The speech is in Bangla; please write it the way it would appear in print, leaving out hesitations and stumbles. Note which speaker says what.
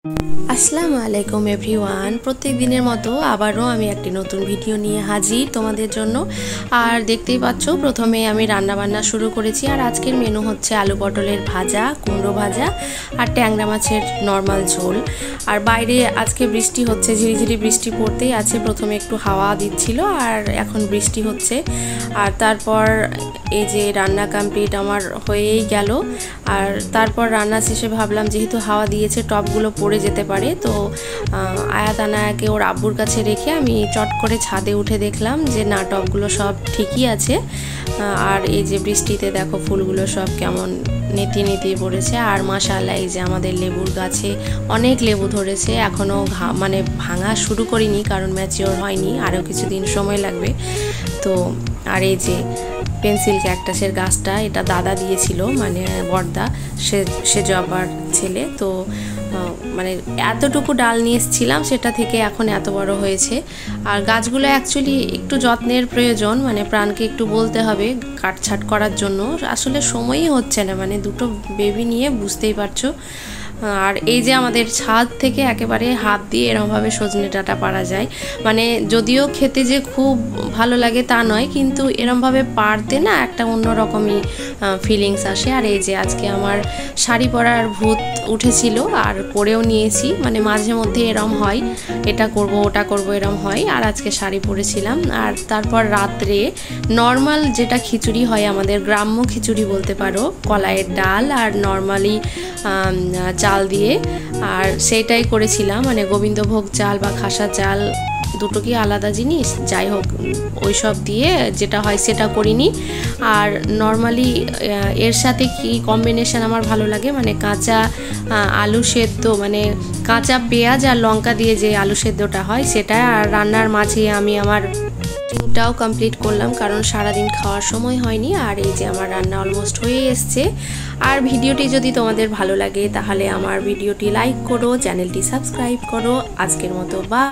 Speaker 1: আসসালামু আলাইকুম এভরিওয়ান। প্রত্যেক দিনের মতো আবারও আমি একটি নতুন ভিডিও নিয়ে হাজির তোমাদের জন্য। আর দেখতেই পাচ্ছ প্রথমে আমি রান্নাবান্না শুরু করেছি। আর আজকের মেনু হচ্ছে আলু পটলের ভাজা, কুমড়ো ভাজা আর ট্যাংরা মাছের নর্মাল ঝোল। আর বাইরে আজকে বৃষ্টি হচ্ছে, ঝিরিঝিরি বৃষ্টি পড়তেই আছে। প্রথমে একটু হাওয়া দিচ্ছিল আর এখন বৃষ্টি হচ্ছে। আর তারপর এই যে রান্না কমপ্লিট আমার হয়েই গেল। আর তারপর রান্না শেষে ভাবলাম যেহেতু হাওয়া দিয়েছে টপগুলো পড়ে যেতে পারে, তো আয়াত আনায়াকে ওর আব্বুর কাছে রেখে আমি চট করে ছাদে উঠে দেখলাম যে না, টপগুলো সব ঠিকই আছে। আর এই যে বৃষ্টিতে দেখো ফুলগুলো সব কেমন নেতিয়ে নেতিয়ে পড়েছে। আর মাশাআল্লাহ এই যে আমাদের লেবুর গাছে অনেক লেবু ধরেছে। এখনও মানে ভাঙা শুরু করিনি কারণ ম্যাচিওর হয়নি, আরও কিছুদিন সময় লাগবে। তো আর এই যে পেন্সিল ক্যাকটাসের গাছটা, এটা দাদা দিয়েছিল, মানে বড়দা, সে জবার ছেলে। তো মানে এতটুকু ডাল নিয়ে এসেছিলাম, সেটা থেকে এখন এত বড় হয়েছে। আর গাছগুলো অ্যাকচুয়ালি একটু যত্নের প্রয়োজন, মানে প্রাণকে একটু বলতে হবে কাটছাট করার জন্য। আসলে সময়ই হচ্ছে না, মানে দুটো বেবি নিয়ে বুঝতেই পারছো। আর এই যে আমাদের ছাদ থেকে একেবারে হাত দিয়ে এরমভাবে সজনে ডাঁটা পাড়া যায়। মানে যদিও খেতে যে খুব ভালো লাগে তা নয়, কিন্তু এরমভাবে পাড়তে না একটা অন্যরকমই ফিলিংস আসে। আর এই যে আজকে আমার শাড়ি পরার ভূত উঠেছিল আর পরেও নিয়েছি। মানে মাঝে মধ্যে এরম হয়, এটা করব ওটা করব এরম হয়। আর আজকে শাড়ি পরেছিলাম। আর তারপর রাত্রে নর্মাল যেটা খিচুড়ি হয়, আমাদের গ্রাম্য খিচুড়ি বলতে পারো, কলাইয়ের ডাল আর নর্মালি চাল দিয়ে, আর সেইটাই করেছিলাম। মানে গোবিন্দভোগ চাল বা খাসা চাল দুটো কি আলাদা জিনিস, যাই হোক ওই সব দিয়ে যেটা হয় সেটা করিনি। আর নর্মালি এর সাথে কি কম্বিনেশন আমার ভালো লাগে, মানে কাঁচা আলু সেদ্ধ, মানে কাঁচা পেঁয়াজ আর লঙ্কা দিয়ে যে আলু সেদ্ধটা হয় সেটা। আর রান্নার মাঝে আমি আমার ডিমটাও কমপ্লিট করলাম কারণ সারাদিন খাওয়ার সময় হয়নি। আর এই যে আমার রান্না অলমোস্ট হয়ে এসছে। আর ভিডিওটি যদি তোমাদের ভালো লাগে তাহলে আমার ভিডিওটি লাইক করো, চ্যানেলটি সাবস্ক্রাইব করো। আজকের মতো বা